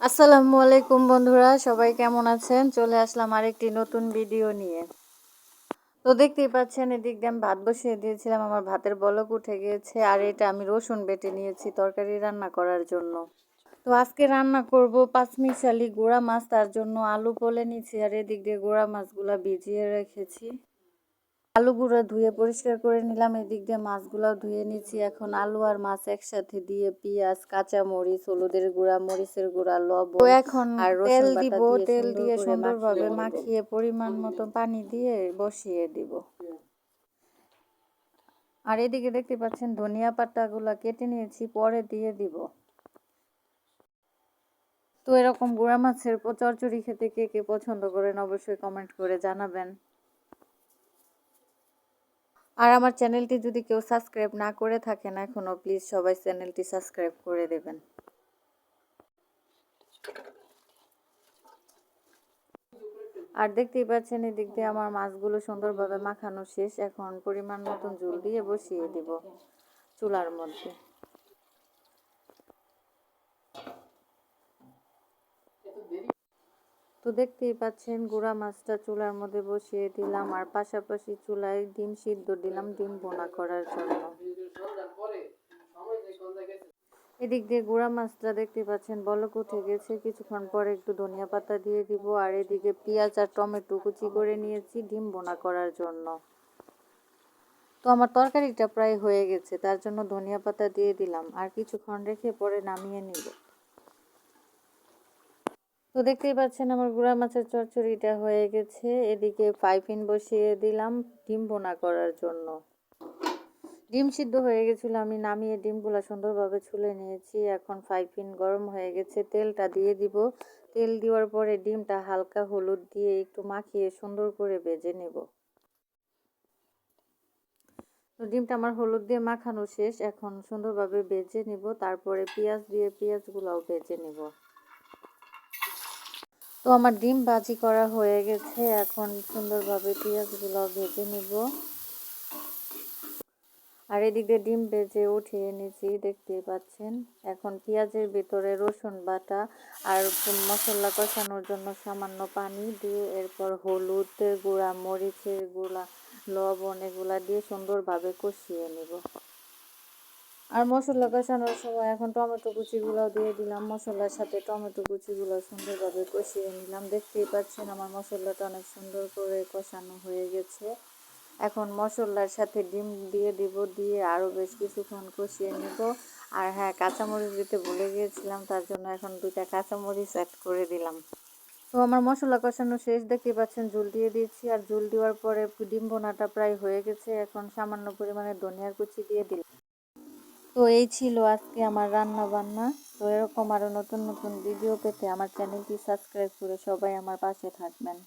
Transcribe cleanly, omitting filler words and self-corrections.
আসসালামু আলাইকুম বন্ধুরা, সবাই কেমন আছেন? চলে আসলাম আরেকটি নতুন ভিডিও নিয়ে। তো দেখতেই পাচ্ছেন, এদিক দিয়ে আমি ভাত বসিয়ে দিয়েছিলাম, আমার ভাতের বলক উঠে গিয়েছে। আর এটা আমি রসুন বেটে নিয়েছি তরকারি রান্না করার জন্য। তো আজকে রান্না করব পাঁচমিশালি গুঁড়া মাছ, তার জন্য আলু পলে নিয়েছি আর এদিক দিয়ে গুঁড়া মাছগুলা ভিজিয়ে রেখেছি। আলুগুলো ধুয়ে পরিষ্কার করে নিলাম, এদিক দিয়ে মাছগুলাও ধুয়ে নিচ্ছি। এখন আলু আর মাছ একসাথে দিয়ে পেঁয়াজ, কাঁচামরিচ, হলুদের গুঁড়া, মরিচের গুঁড়া, লবণ এখন আর তেল দিব। তেল দিয়ে সুন্দরভাবে মাখিয়ে পরিমাণ মতো পানি দিয়ে বসিয়ে দিব। আর এদিকে দেখতে পাচ্ছেন ধনিয়া পাতাগুলা কেটে নিয়েছি, পরে দিয়ে দিব। তো এরকম গুঁড়া মাছের চচ্চড়ি খেতে কে কে পছন্দ করেন অবশ্যই কমেন্ট করে জানাবেন। আর আমার চ্যানেলটি যদি কেউ সাবস্ক্রাইব না করে থাকেন এখনও, প্লিজ সবাই চ্যানেলটি সাবস্ক্রাইব করে দেবেন। আর দেখতেই পাচ্ছেন এদিক দিয়ে আমার মাছগুলো সুন্দরভাবে মাখানো শেষ। এখন পরিমাণ মতন ঝোল দিয়ে বসিয়ে দিব চুলার মধ্যে। তো দেখতেই পাচ্ছেন গুঁড়া মাছটা চুলার মধ্যে বসিয়ে দিলাম, আর পাশাপাশি চুলায় ডিম সিদ্ধ দিলাম ডিম ভুনা করার জন্য। এদিক দিয়ে গুঁড়া মাছটা দেখতে পাচ্ছেন বলক উঠে গেছে, কিছুক্ষণ পরে একটু ধনিয়া পাতা দিয়ে দিব। আর এদিকে পেঁয়াজ আর টমেটো কুচি করে নিয়েছি ডিম ভুনা করার জন্য। তো আমার তরকারিটা প্রায় হয়ে গেছে, তার জন্য ধনিয়া পাতা দিয়ে দিলাম, আর কিছুক্ষণ রেখে পরে নামিয়ে নিব। তো দেখতেই পাচ্ছেন আমার গুঁড়া মাছের চচ্চড়িটা হয়ে গেছে। এদিকে ফ্রাইপ্যান বসিয়ে দিলাম ডিম ভুনা করার জন্য। ডিম সিদ্ধ হয়ে গেছিল, আমি নামিয়ে ডিমগুলো সুন্দরভাবে ছুলে নিয়েছি। এখন ফ্রাইপ্যান গরম হয়ে গেছে, তেলটা দিয়ে দিব। তেল দেওয়ার পরে ডিমটা হালকা হলুদ দিয়ে একটু মাখিয়ে সুন্দর করে ভেজে নেব। তো ডিমটা আমার হলুদ দিয়ে মাখানো শেষ, এখন সুন্দরভাবে ভেজে নেব। তারপরে পেঁয়াজ দিয়ে পেঁয়াজগুলোও ভেজে নেব। তো আমার ডিম ভাজি করা হয়ে গেছে, এখন সুন্দরভাবে পেঁয়াজগুলো ভেজে নেব। আর এদিকে ডিম ভেজে উঠিয়ে নিয়েছি, দেখতেই পাচ্ছেন। এখন পেঁয়াজের ভিতরে রসুন বাটা আর মশলা কষানোর জন্য সামান্য পানি দিয়ে, এরপর হলুদের গুঁড়া, মরিচের গুঁড়া, লবণ এগুলা দিয়ে সুন্দরভাবে কষিয়ে নেব। আর মশলা কষানোর সময় এখন টমেটো কুচিগুলো দিয়ে দিলাম, মশলার সাথে টমেটো কুচিগুলো সুন্দরভাবে কষিয়ে নিলাম। দেখতেই পাচ্ছেন আমার মশলাটা অনেক সুন্দর করে কষানো হয়ে গেছে। এখন মশলার সাথে ডিম দিয়ে দিব, দিয়ে আরও বেশ কিছুক্ষণ কষিয়ে নিব। আর হ্যাঁ, কাঁচামরিচ দিতে ভুলে গিয়েছিলাম, তার জন্য এখন 2টা কাঁচামরিচ অ্যাড করে দিলাম। তো আমার মশলা কষানো শেষ, দেখতে পাচ্ছেন ঝোল দিয়ে দিয়েছি। আর ঝোল দেওয়ার পরে ডিম ভুনাটা প্রায় হয়ে গেছে, এখন সামান্য পরিমাণে ধনিয়ার কুচি দিয়ে দিলাম। তো এই ছিল আজকে আমার রান্না বান্না। তো এরকম আরও নতুন নতুন ভিডিও পেতে আমার চ্যানেলটি সাবস্ক্রাইব করে সবাই আমার পাশে থাকবেন।